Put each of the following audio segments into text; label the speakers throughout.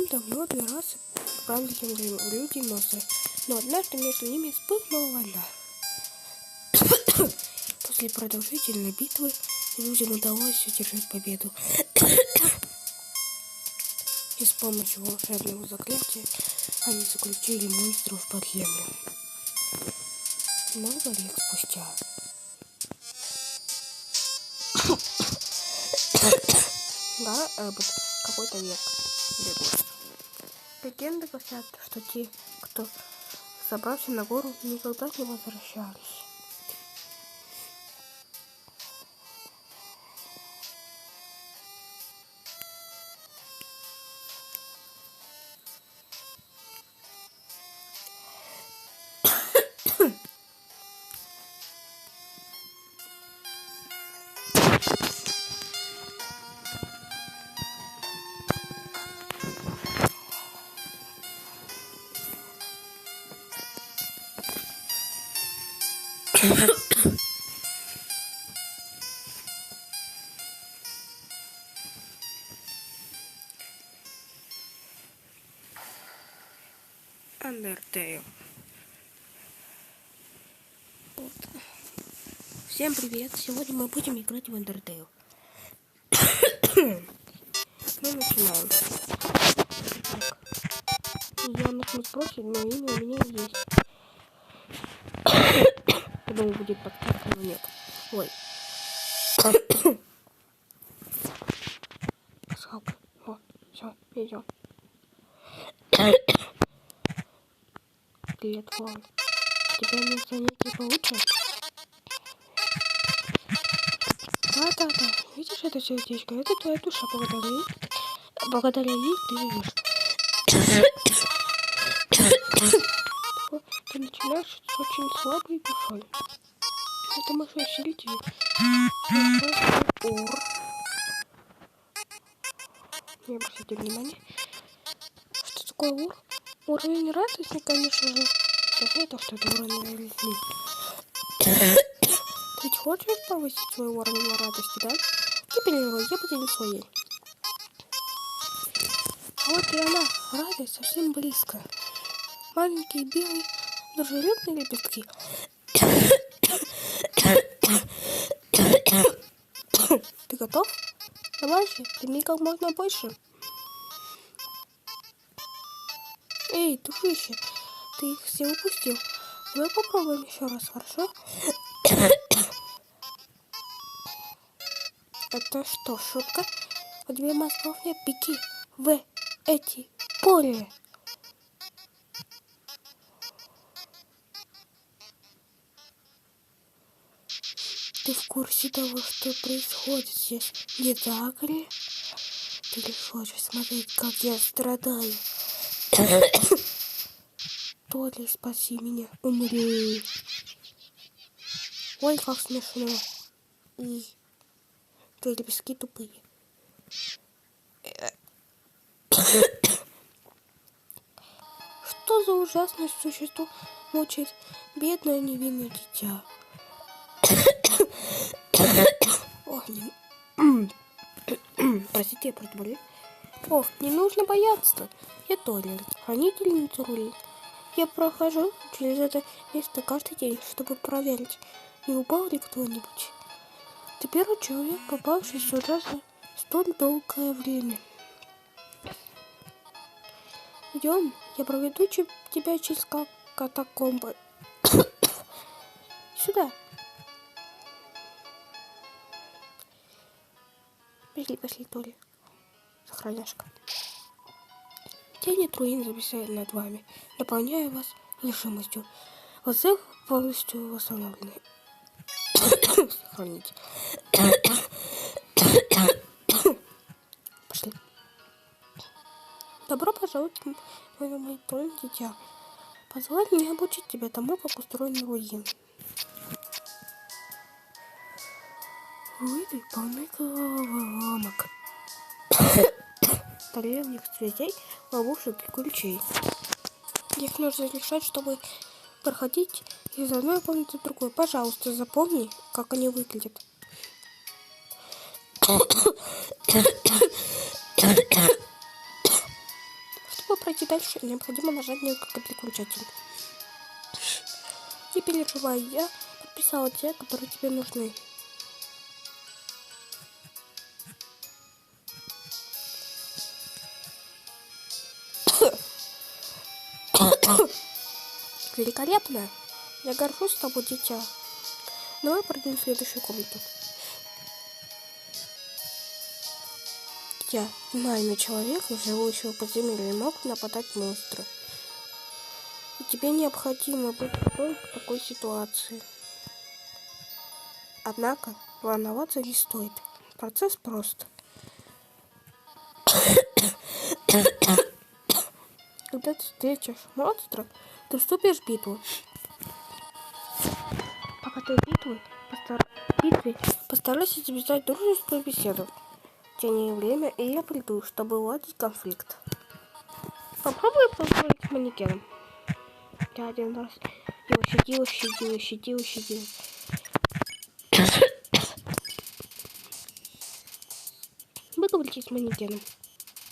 Speaker 1: давным-давно две расы правили люди и монстры, но однажды между ними вспыхнула война. После продолжительной битвы людям удалось одержать победу. И с помощью волшебного заклятия они заключили монстров под землю. Много лет спустя. Да, какой-то век. Легенды гласят, что те, кто забрался на гору, никогда не возвращались. Undertale. Вот. Всем привет! Сегодня мы будем играть в Undertale. Мы начинаем. Я начну спросить, но имя у меня есть. Я думаю, будет подсказка, но нет. Ой. Пасхалка. О, все, идем. Привет, Вон. Тебя не занятие получше? Да. Видишь это сердечко? Это твоя душа. Благодаря ей ты живешь. Ты начинаешь с очень слабой душой. Это может усилить ее. Не обращайте внимания. Что такое ур? Уровень радости, конечно же. Это что это уровень жизни. Ты ведь хочешь повысить свой уровень радости, да? Теперь я поделюсь своей. А вот и она, радость совсем близко. Маленькие белые дружелюбные лепестки. Ты готов? Давай же, прими как можно больше. Эй, дружище, ты их все упустил. Давай попробуем еще раз, хорошо? Это что, шутка? У тебя мозгов нет, беги в эти поле. Ты в курсе того, что происходит здесь? Не так ли? Ты лишь хочешь смотреть, как я страдаю. Толи, спаси меня, умри. Ой, как смешно. И твои лепестки тупые. Что за ужасное существо мучает бедное невинное дитя? Ох, простите, я просто болею. Ох, не нужно бояться. Я Толи, хранительница руин. Я прохожу через это место каждый день, чтобы проверить, не упал ли кто-нибудь. Ты первый человек, попавший сюда за столь долгое время. Идем, я проведу тебя через катакомбы. Сюда. Пошли, Толи. Сохраняшка. Тени руин зависают над вами, наполняя вас решимостью. Глаза полностью восстановлены. Сохраните. Пошли. Добро пожаловать в мой дом, дитя. Позволь мне обучить тебя тому, как устроен руин. Руины полны головоломок. Древних связей, ловушек и ключей. Их нужно решать, чтобы проходить из одной комнаты в другую. Пожалуйста, запомни, как они выглядят. Чтобы пройти дальше, необходимо нажать несколько переключателей. Не переживай, я подписала те, которые тебе нужны. Великолепно! Я горжусь тобой, дитя. Давай пройдем в следующую комнату. Я знаю, на человека, живущего в подземелье, могут нападать монстры. И тебе необходимо быть готовым к такой ситуации. Однако, волноваться не стоит. Процесс прост. Когда ты встретишь монстра, ты вступишь в битву. Пока ты в битве, постарайся избежать дружескую беседу. Тяни время, и я приду, чтобы уладить конфликт. Попробуй поговорить с манекеном. Я один раз его щадил. Выговорите с манекеном.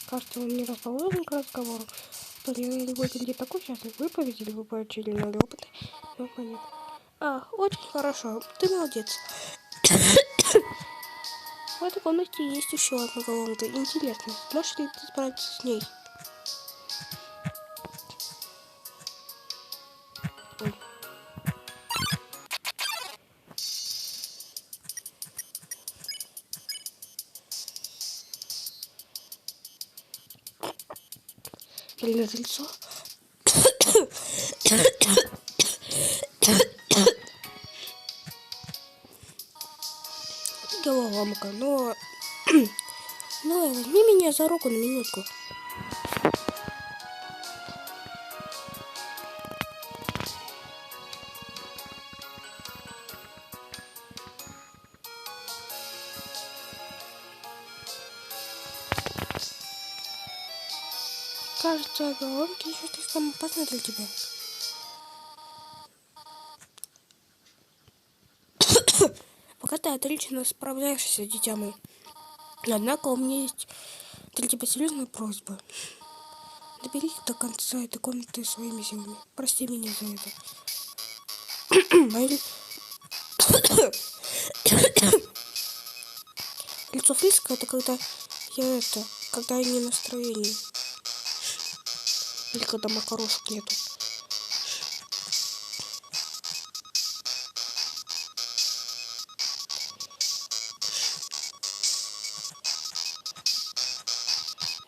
Speaker 1: Кажется, он не расположен к разговору. Или выглядит такой счастлив. Вы победили, вы получили 0 опыта. Ну, понятно. Очень хорошо. Ты молодец. В этой комнате есть еще одна колонка. Интересно, сможешь ли ты справиться с ней? Или лицо? Головоломка, но возьми меня за руку на минутку. Кажется, головоломки еще слишком опасны для тебя. Пока ты отлично справляешься, дитя мой. Однако у меня есть для тебя серьезная просьба. Доберись до конца этой комнаты своими силами. Прости меня за это. Лицо Фриска — это когда когда я не в настроении. Или когда макарошек нету.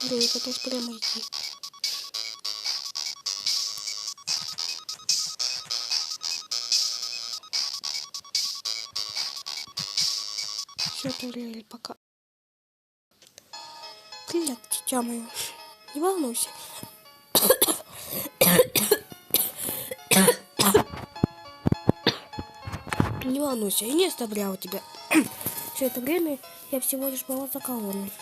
Speaker 1: Да, я пытаюсь прямо идти. Все, Ториэль, пока. Привет, дитя мое. Не волнуйся. Не волнуйся, я не оставляла тебя. Все это время я всего лишь была за колонной.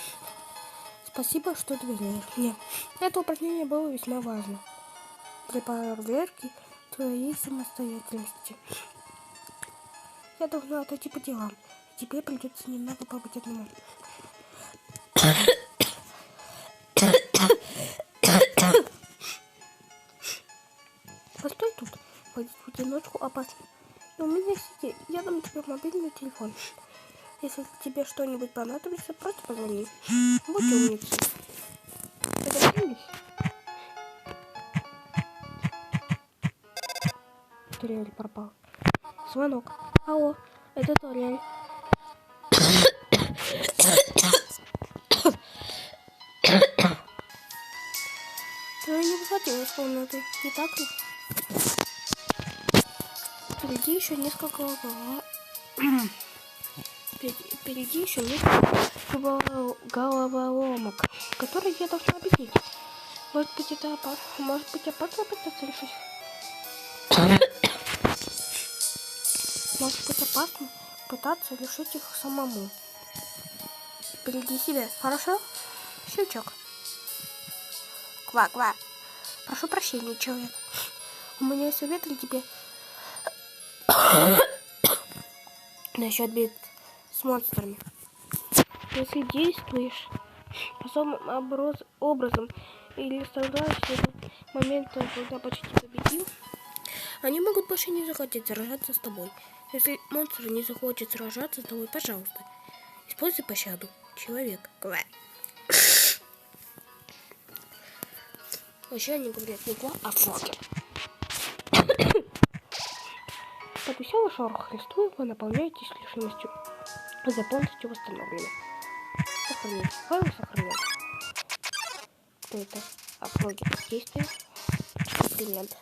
Speaker 1: Спасибо, что доверяешь мне. Это упражнение было весьма важно для проверки твоей самостоятельности. Я должна отойти по делам. Тебе придется немного побыть одному. Постой тут. Ходить в одиночку опасно. И у меня сидит. Я дам тебе мобильный телефон. Если тебе что-нибудь понадобится, просто позвони. Будь умницей. Договорились? Ториэль пропал. Звонок. Алло, это Ториэль. Ты не выходила из комнаты, не так ли? Впереди еще несколько головоломок, которые я должна объяснить. Может быть, опасно пытаться решить? Может быть, опасно пытаться решить их самому. Береги себя, хорошо? Щелчок. Ква-ква. Прошу прощения, человек. У меня есть совет для тебя. Насчет битв с монстрами. Если действуешь особым образом или согласие момента, когда почти победил, они могут больше не захотеть сражаться с тобой. Если монстр не захочет сражаться с тобой, пожалуйста, используй пощаду. Человек. Вообще они говорят не ква, а фрогер. Под веселый шорох листвы вы наполняетесь решимостью. За полностью восстановлены. Сохранить. Файл сохранен. Что это? Фрогер. Действие. Комплимент.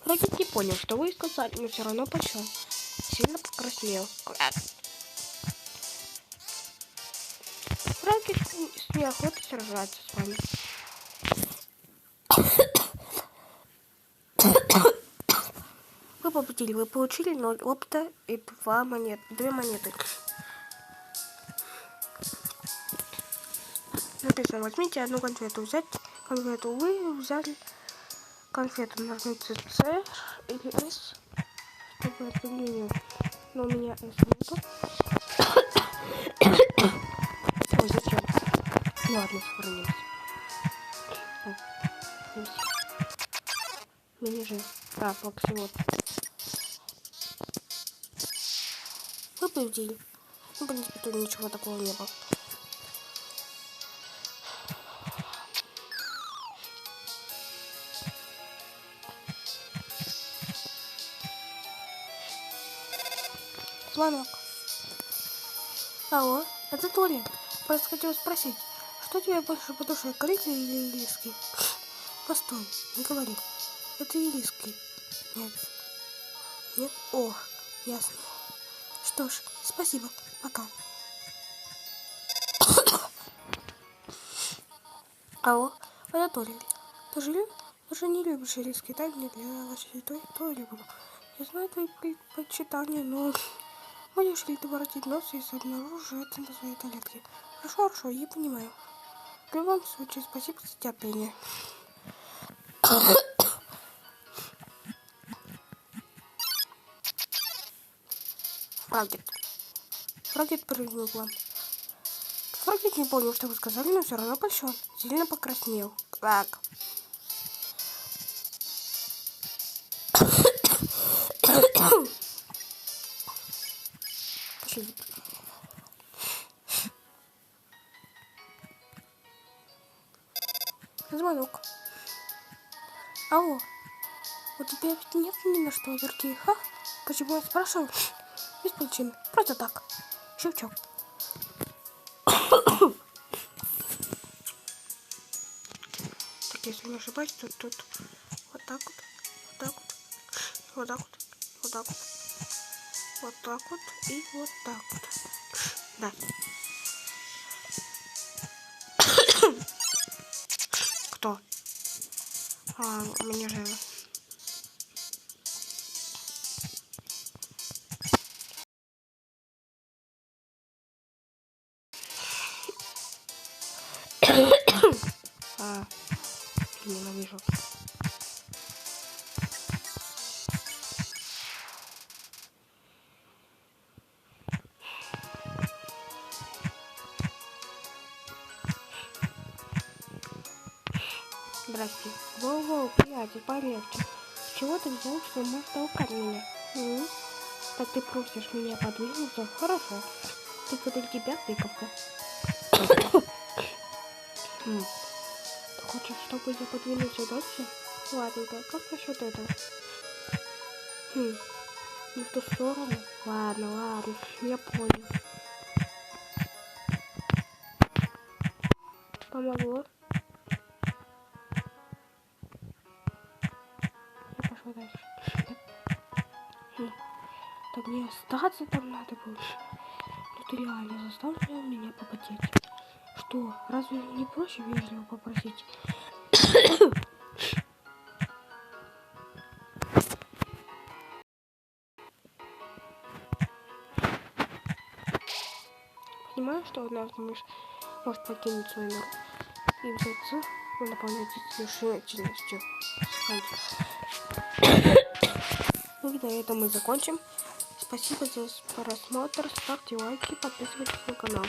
Speaker 1: Фрогер не понял, что вы сказали, но все равно пошел. Сильно покраснел. Фрогер с неохотой сражаться с вами. Вы победили, вы получили 0 опыта и 2 монеты. Написано, возьмите одну конфету. Взять конфету. Вы взяли конфету. Нажмите C или S, чтобы отделение. Но у меня S нету. Ой, зачем? Ладно, сохранимся. Мини-жир. Плаксиот. Вы победили. Ну, в принципе, тут ничего такого не было. Звонок. Алло, это Толя. Просто хотел спросить, что тебе больше по душе, коричневый или ириский? Постой, не говори. Это ириский. Нет. Нет? О, ясно. Что ж, спасибо. Пока. Алло, это Толя. Ты же не любишь ириский, так? Не для вашей Толя буду. Я знаю твои предпочитания, но... Будешь ли ты воротить нос, если обнаружишь это на своей таблетке? Хорошо, я понимаю. В любом случае, спасибо за терпение. Фрогет прыгнул к вам. Фрогет не понял, что вы сказали, но все равно пошел. Сильно покраснел. Квак. Звонок. Алло, у тебя ведь нет ни на что аллергии, ха? Почему я спрашиваю? Без причины. Просто так. Щелчок. Так, если не ошибаюсь, то тут вот так вот, вот так вот, вот так вот, вот так вот, вот так вот и вот так вот. Да. Кто? Мне живо. Ненавижу. Здрасте. Воу-воу, приятель, полегче. С чего ты взял, что можешь толкать меня? Так ты просишь меня подвинуться? Хорошо. Только для тебя тыковка. Ты хочешь, чтобы я подвинулся дальше? Ладненько, как насчет этого? Не в ту сторону? Ладно, я понял. Помогло? Я пошла дальше. Так мне остаться там надо было. Ну ты реально заставил меня попотеть. Что? Разве не проще вежливо попросить? Понимаю, что однажды мышь может покинуть свой мир и взяться и наполнять решительностью. Ну и на этом мы закончим. Спасибо за просмотр, ставьте лайки, подписывайтесь на канал.